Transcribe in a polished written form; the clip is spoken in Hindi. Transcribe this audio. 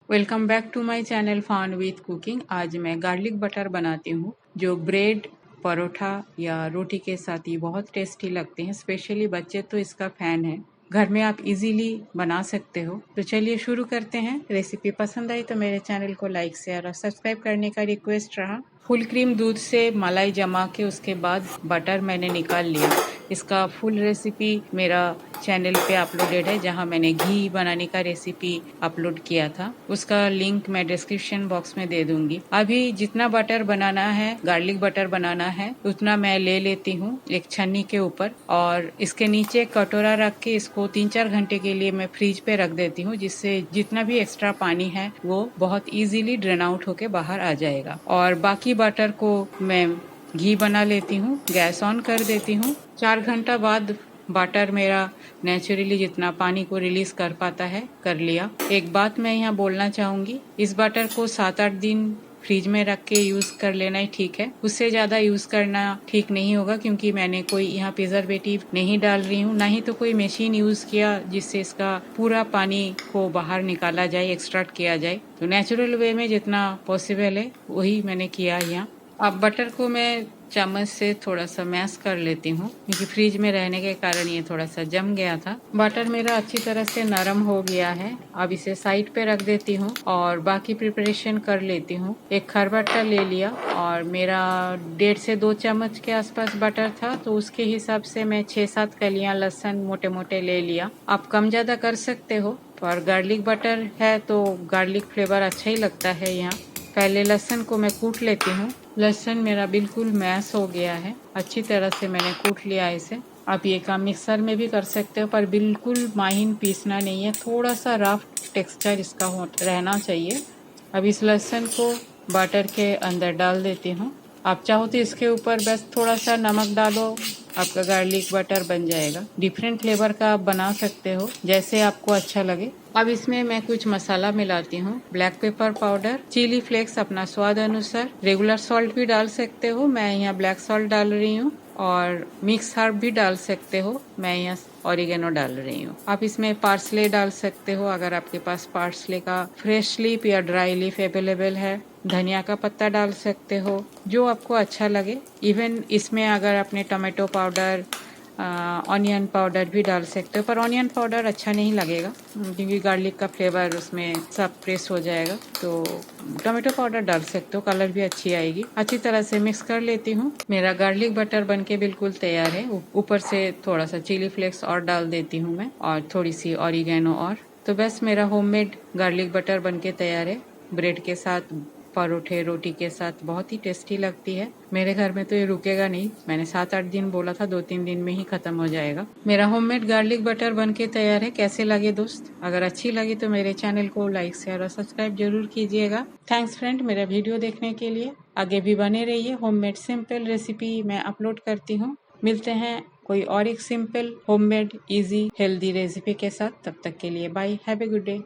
Welcome back to my channel fun with cooking. आज मैं गार्लिक बटर बनाती हूँ जो ब्रेड, परोठा या रोटी के साथ ही बहुत टेस्टी लगते हैं। स्पेशली बच्चे तो इसका फैन है। घर में आप इजीली बना सकते हो। तो चलिए शुरू करते हैं। रेसिपी पसंद आई तो मेरे चैनल को लाइक शेयर और सब्सक्राइब करने का रिक्वेस्ट रहा। फुल क्रीम दूध से मलाई जमा के उसके बाद बटर मैंने निकाल लिया। इसका फुल रेसिपी मेरा चैनल पे अपलोडेड है, जहां मैंने घी बनाने का रेसिपी अपलोड किया था। उसका लिंक मैं डिस्क्रिप्शन बॉक्स में दे दूंगी। अभी जितना बटर बनाना है, गार्लिक बटर बनाना है, उतना मैं ले लेती हूँ एक छन्नी के ऊपर, और इसके नीचे कटोरा रख के इसको 3-4 घंटे के लिए मैं फ्रिज पे रख देती हूँ, जिससे जितना भी एक्स्ट्रा पानी है वो बहुत इजीली ड्रेन आउट होके बाहर आ जाएगा। और बाकी बटर को मैं घी बना लेती हूँ। गैस ऑन कर देती हूँ। 4 घंटा बाद बटर मेरा नेचुरली जितना पानी को रिलीज कर पाता है कर लिया। एक बात मैं यहाँ बोलना चाहूंगी, इस बटर को 7-8 दिन फ्रिज में रख के यूज कर लेना ही ठीक है। उससे ज्यादा यूज करना ठीक नहीं होगा, क्योंकि मैंने कोई यहाँ प्रिजर्वेटिव नहीं डाल रही हूँ, ना ही तो कोई मशीन यूज किया जिससे इसका पूरा पानी को बाहर निकाला जाए, एक्सट्रैक्ट किया जाए। तो नेचुरल वे में जितना पॉसिबल है वही मैंने किया यहाँ। अब बटर को मैं चम्मच से थोड़ा सा मैश कर लेती हूँ, क्योंकि फ्रिज में रहने के कारण ये थोड़ा सा जम गया था। बटर मेरा अच्छी तरह से नरम हो गया है। अब इसे साइड पे रख देती हूँ और बाकी प्रिपरेशन कर लेती हूँ। एक खरबट्टा ले लिया और मेरा 1.5 से 2 चम्मच के आसपास बटर था, तो उसके हिसाब से मैं 6-7 कलियां लहसुन मोटे मोटे ले लिया। आप कम ज्यादा कर सकते हो, और गार्लिक बटर है तो गार्लिक फ्लेवर अच्छा ही लगता है यहाँ। पहले लहसुन को मैं कूट लेती हूँ। लहसुन मेरा बिल्कुल मैश हो गया है, अच्छी तरह से मैंने कूट लिया इसे। आप ये काम मिक्सर में भी कर सकते हो, पर बिल्कुल माहीन पीसना नहीं है, थोड़ा सा रफ टेक्सचर इसका रहना चाहिए। अब इस लहसुन को बटर के अंदर डाल देती हूँ। आप चाहो तो इसके ऊपर बस थोड़ा सा नमक डालो, आपका गार्लिक बटर बन जाएगा। डिफरेंट फ्लेवर का आप बना सकते हो, जैसे आपको अच्छा लगे। अब इसमें मैं कुछ मसाला मिलाती हूँ। Black pepper powder, chilli flakes अपना स्वाद अनुसार, रेगुलर सॉल्ट भी डाल सकते हो, मैं यहाँ ब्लैक सॉल्ट डाल रही हूँ, और मिक्स हर्ब भी डाल सकते हो, मैं यहाँ ऑरिगेनो डाल रही हूँ। आप इसमें पार्सले डाल सकते हो अगर आपके पास पार्सले का फ्रेश लीफ या ड्राई लीफ अवेलेबल है। धनिया का पत्ता डाल सकते हो, जो आपको अच्छा लगे। इवन इसमें अगर आपने टमाटो पाउडर, ऑनियन पाउडर भी डाल सकते हो, पर ऑनियन पाउडर अच्छा नहीं लगेगा क्योंकि गार्लिक का फ्लेवर उसमें सब प्रेस हो जाएगा। तो टमाटो पाउडर डाल सकते हो, कलर भी अच्छी आएगी। अच्छी तरह से मिक्स कर लेती हूँ। मेरा गार्लिक बटर बनके बिल्कुल तैयार है। ऊपर से थोड़ा सा चिली फ्लेक्स और डाल देती हूँ मैं, और थोड़ी सी ऑरिगेनो। और तो बस मेरा होममेड गार्लिक बटर बनके तैयार है। ब्रेड के साथ, परोठे, रोटी के साथ बहुत ही टेस्टी लगती है। मेरे घर में तो ये रुकेगा नहीं, मैंने 7-8 दिन बोला था, 2-3 दिन में ही खत्म हो जाएगा। मेरा होममेड गार्लिक बटर बनके तैयार है। कैसे लगे दोस्त? अगर अच्छी लगी तो मेरे चैनल को लाइक शेयर और सब्सक्राइब जरूर कीजिएगा। थैंक्स फ्रेंड मेरा वीडियो देखने के लिए। आगे भी बने रहिए। होममेड सिंपल रेसिपी मैं अपलोड करती हूँ। मिलते हैं कोई और एक simple, homemade, easy, healthy recipe के साथ। तब तक के लिए bye, have a good day.